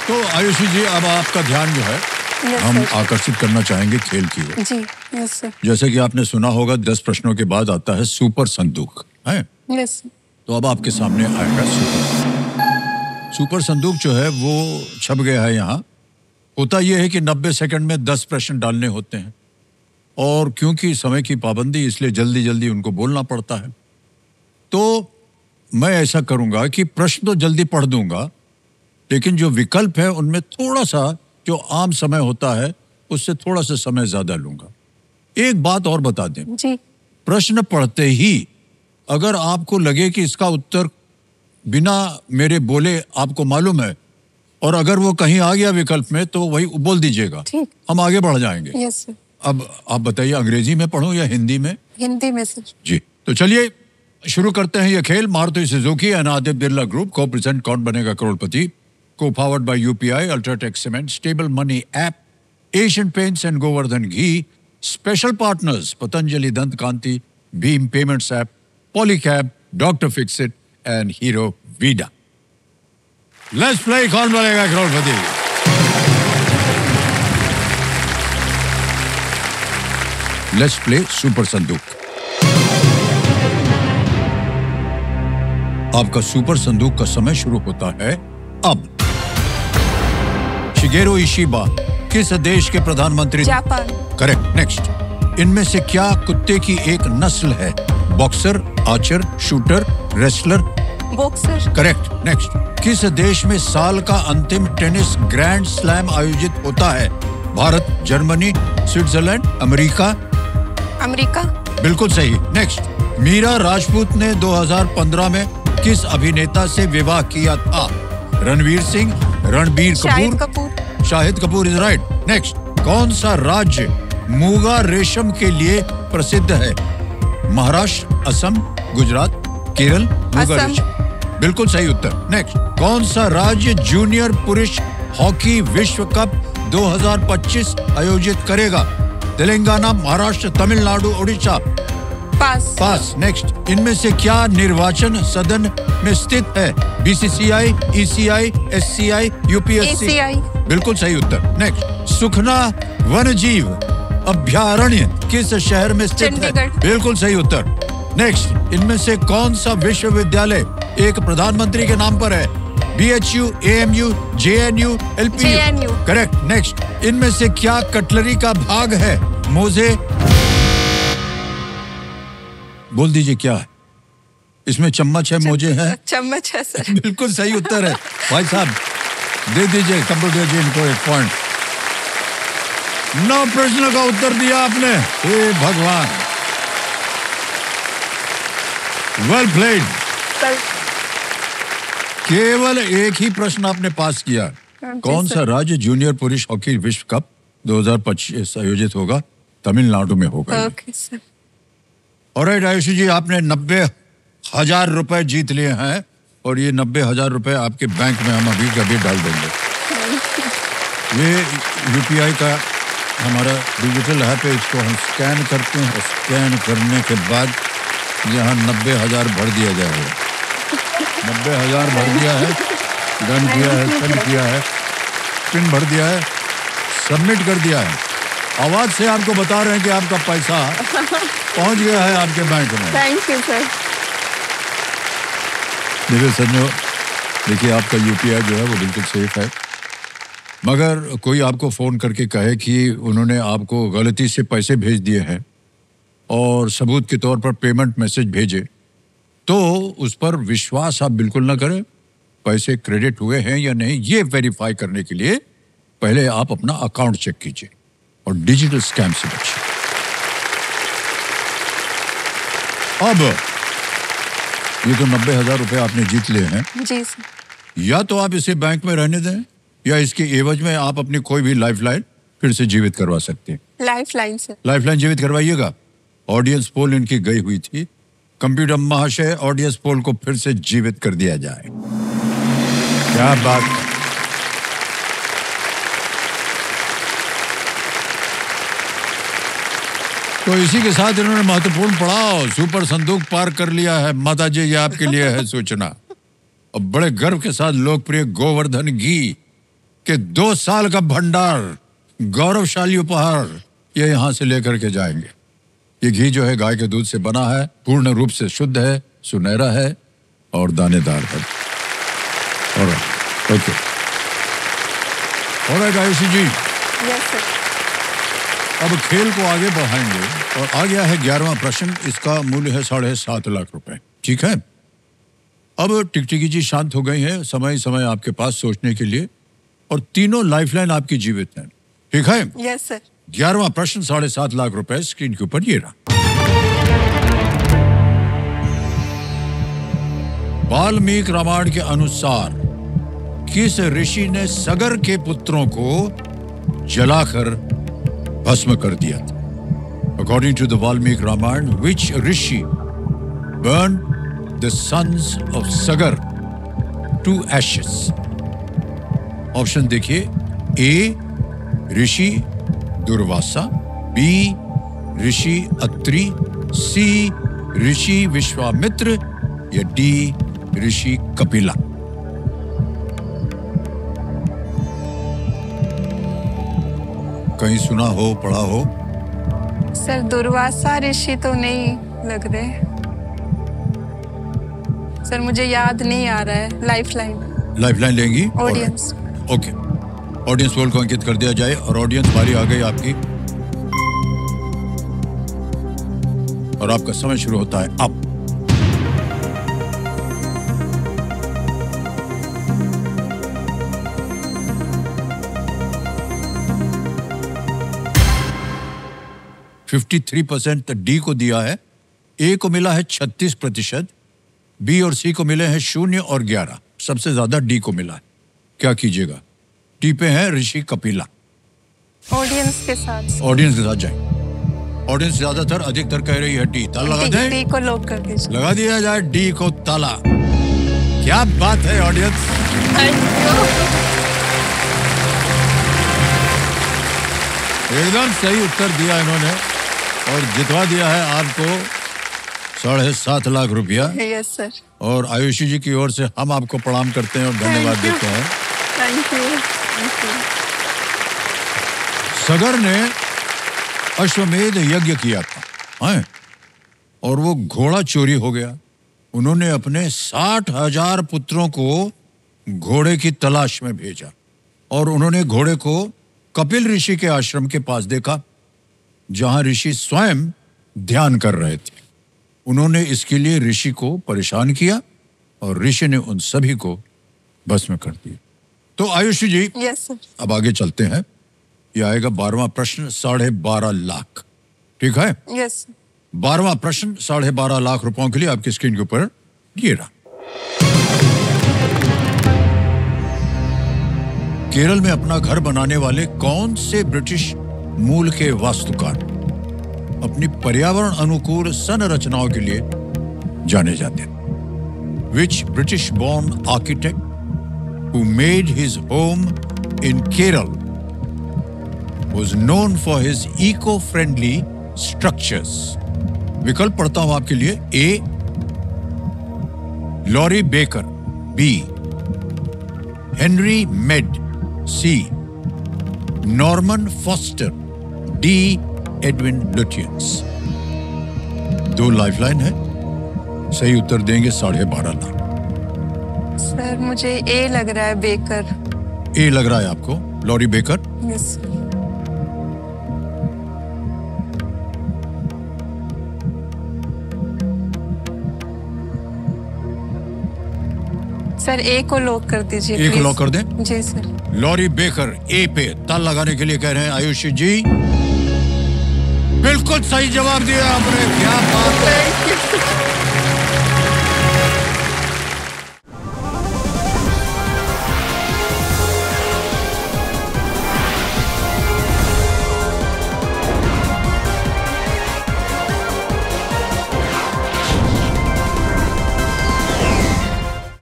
तो आयुषी जी, अब आपका ध्यान जो है हम आकर्षित करना चाहेंगे खेल की ओर। जी, यस सर। जैसे कि आपने सुना होगा 10 प्रश्नों के बाद आता है सुपर संदूक, है? यस। तो अब आपके सामने आएगा सुपर संदूक जो है वो छप गया है यहाँ। होता यह है कि 90 सेकंड में 10 प्रश्न डालने होते हैं और क्योंकि समय की पाबंदी इसलिए जल्दी जल्दी उनको बोलना पड़ता है। तो मैं ऐसा करूंगा कि प्रश्न तो जल्दी पढ़ दूंगा, लेकिन जो विकल्प है उनमें थोड़ा सा जो आम समय होता है उससे थोड़ा सा समय ज्यादा लूंगा। एक बात और बता दें जी। प्रश्न पढ़ते ही अगर आपको लगे कि इसका उत्तर बिना मेरे बोले आपको मालूम है और अगर वो कहीं आ गया विकल्प में तो वही बोल दीजिएगा, ठीक, हम आगे बढ़ जाएंगे। Yes sir. अब आप बताइए अंग्रेजी में पढ़ूं या हिंदी में? हिंदी में सर। जी, तो चलिए शुरू करते हैं ये खेल। Maruti Suzuki and Aditya Birla group को प्रेजेंट कौन बनेगा करोड़पति, को powered by UPI, UltraTech cement, stable money app, Asian Paints and Govardhan ghee, special partners Patanjali Dant Kanti, Bhim payments app, Polycab, Doctor Fixit and Hero Vida. Let's play Kaun Banega Crorepati. Let's play super संदूक। आपका super संदूक का समय शुरू होता है अब। शिगेरो इशिबा किस देश के प्रधानमंत्री? जापान। Correct, next. इनमें से क्या कुत्ते की एक नस्ल है? Boxer, Archer, shooter, wrestler? Boxer. Correct, next. किस देश में साल का अंतिम टेनिस ग्रैंड स्लैम आयोजित होता है? Bharat, Germany, Switzerland, America? America. बिल्कुल सही, नेक्स्ट। मीरा राजपूत ने 2015 में किस अभिनेता से विवाह किया था? Ranveer Singh, Ranbir Kapoor? Shahid Kapoor is right, next. कौन सा राज्य मूंगा रेशम के लिए प्रसिद्ध है? महाराष्ट्र, असम, गुजरात, केरल? मूंगा रेशम, बिल्कुल सही उत्तर, नेक्स्ट। कौन सा राज्य जूनियर पुरुष हॉकी विश्व कप 2025 आयोजित करेगा? तेलंगाना, महाराष्ट्र, तमिलनाडु, उड़ीसा? पास, नेक्स्ट। इनमें से क्या निर्वाचन सदन में स्थित है? BCCI, ECI, SCI, UPSC? ACI. बिल्कुल सही उत्तर, नेक्स्ट। सुखना वन्यजीव अभ्यारण्य किस शहर में स्थित है? बिल्कुल सही उत्तर, नेक्स्ट। इनमें से कौन सा विश्वविद्यालय एक प्रधानमंत्री के नाम पर है? BHU, AMU, JNU, LPU? Correct, next. इनमें से क्या कटलरी का भाग है? मोजे? बोल दीजिए क्या है? इसमें चम्मच है, मोजे है? चम्मच है सर। बिल्कुल सही उत्तर है भाई साहब, दे दीजिए कंप्यूटर जी इनको 1 पॉइंट। 9 प्रश्नों का उत्तर दिया आपने, हे भगवान, वेल प्लेड। केवल एक ही प्रश्न आपने पास किया। कौन सा राज्य जूनियर पुरुष हॉकी विश्व कप 2025 आयोजित होगा? तमिलनाडु में होगा। Okay sir. ऑलराइट आयुषी जी, आपने 90,000 रुपए जीत लिए हैं और ये 90,000 रुपए आपके बैंक में हम अभी कभी डाल देंगे। ये यूपीआई का हमारा डिजिटल ऐप है, इसको हम स्कैन करते हैं और स्कैन करने के बाद यहाँ 90,000 भर दिया जाएगा। 90,000 भर दिया है, डन किया है, सेंड किया है, पिन भर दिया है, सबमिट कर दिया है। आवाज से आपको बता रहे हैं कि आपका पैसा पहुंच गया है आपके बैंक में। Thank you sir. देखिए सज्जनों, देखिए आपका यूपीआई जो है वो बिल्कुल सेफ है, मगर कोई आपको फोन करके कहे कि उन्होंने आपको गलती से पैसे भेज दिए हैं और सबूत के तौर पर पेमेंट मैसेज भेजे, तो उस पर विश्वास आप बिल्कुल ना करें। पैसे क्रेडिट हुए हैं या नहीं ये वेरीफाई करने के लिए पहले आप अपना अकाउंट चेक कीजिए और डिजिटल स्कैम से बचिए। अब ये तो 90,000 रुपए आपने जीत लिए हैं। जी सर। या तो आप इसे बैंक में रहने दें या इसके एवज में आप अपनी कोई भी लाइफलाइन फिर से जीवित करवा सकते हैं। Lifeline sir. लाइफलाइन जीवित करवाइएगा। ऑडियंस पोल इनकी गई हुई थी, कंप्यूटर महाशय ऑडियंस पोल को फिर से जीवित कर दिया जाए। क्या बात है। तो इसी के साथ इन्होंने महत्वपूर्ण पड़ाव सुपर संदूक पार कर लिया है। माता जी ये आपके लिए है सूचना। और बड़े गर्व के साथ लोकप्रिय गोवर्धन घी कि 2 साल का भंडार, गौरवशाली उपहार ये यहां से लेकर के जाएंगे। ये घी जो है गाय के दूध से बना है, पूर्ण रूप से शुद्ध है, सुनहरा है और दानेदार है। ओके, ऑलराइट आयुषी जी, यस सर। अब खेल को आगे बढ़ाएंगे और आ गया है 11वां प्रश्न। इसका मूल्य है 7.5 लाख रुपए। ठीक है, अब टिकटिकी जी शांत हो गई हैं, समय आपके पास सोचने के लिए, और तीनों लाइफलाइन आपकी जीवित हैं। ठीक है, यस सर। 11वां प्रश्न 7.5 लाख रुपए स्क्रीन के ऊपर ये रहा। वाल्मीकि रामायण के अनुसार किस ऋषि ने सगर के पुत्रों को जलाकर भस्म कर दिया था? According to the Valmiki Ramayana, which rishi burned the sons of Sagar to ashes? Option देखिए, ए ऋषि दुर्वासा, बी ऋषि अत्रि, सी ऋषि विश्वामित्र या डी ऋषि कपिला। कहीं सुना हो, पढ़ा हो? सर दुर्वासा ऋषि तो नहीं लग रहे सर, मुझे याद नहीं आ रहा है। लाइफलाइन लेंगी? ऑडियंस। ओके, ऑडियंस पोल को अंकित कर दिया जाए और ऑडियंस बारी आ गई आपकी, और आपका समय शुरू होता है अब। %53% डी को दिया है, ए को मिला है 36%, बी और सी को मिले हैं 0 और 11। सबसे ज्यादा डी को मिला है। क्या कीजिएगा? डी पे है ऋषि कपिला। ऑडियंस के साथ जाए। ऑडियंस ज्यादातर अधिकतर कह रही है डी। ताला लगा दें? डी को लॉक कर दीजिए। लगा दिया जाए डी को ताला। क्या बात है ऑडियंस, एकदम सही उत्तर दिया इन्होंने और जितवा दिया है आपको 7.5 लाख रुपया। Yes sir. और आयुषी जी की ओर से हम आपको प्रणाम करते हैं और धन्यवाद देते हैं। Thank you. सगर ने अश्वमेध यज्ञ किया था, हैं? और वो घोड़ा चोरी हो गया। उन्होंने अपने 60,000 पुत्रों को घोड़े की तलाश में भेजा और उन्होंने घोड़े को कपिल ऋषि के आश्रम के पास देखा, जहां ऋषि स्वयं ध्यान कर रहे थे। उन्होंने इसके लिए ऋषि को परेशान किया और ऋषि ने उन सभी को भस्म कर दिया। तो आयुषी जी, यस सर। अब आगे चलते हैं। यह आएगा 12वां प्रश्न 12.5 लाख। ठीक है? यस। 12वां प्रश्न 12.5 लाख रुपयों के लिए आपकी स्क्रीन के ऊपर ये रहा। केरल में अपना घर बनाने वाले कौन से ब्रिटिश मूल के वास्तुकार अपनी पर्यावरण अनुकूल संरचनाओं के लिए जाने जाते हैं? Which British born architect who made his home in Kerala was known for his eco-friendly structures? विकल्प पढ़ता हूं आपके लिए। A Laurie Baker, B Henry Med, C Norman Foster, D Edwin Lutyens. 2 lifeline है, सही उत्तर देंगे 12.5 लाख। सर मुझे ए लग रहा है, बेकर। ए लग रहा है आपको, लॉरी बेकर? यस। सर ए को लॉक कर दीजिए। ए को लॉक कर दें? जी सर। लॉरी बेकर ए पे ताल लगाने के लिए कह रहे हैं आयुषी जी। बिल्कुल सही जवाब दिया आपने, क्या बात है।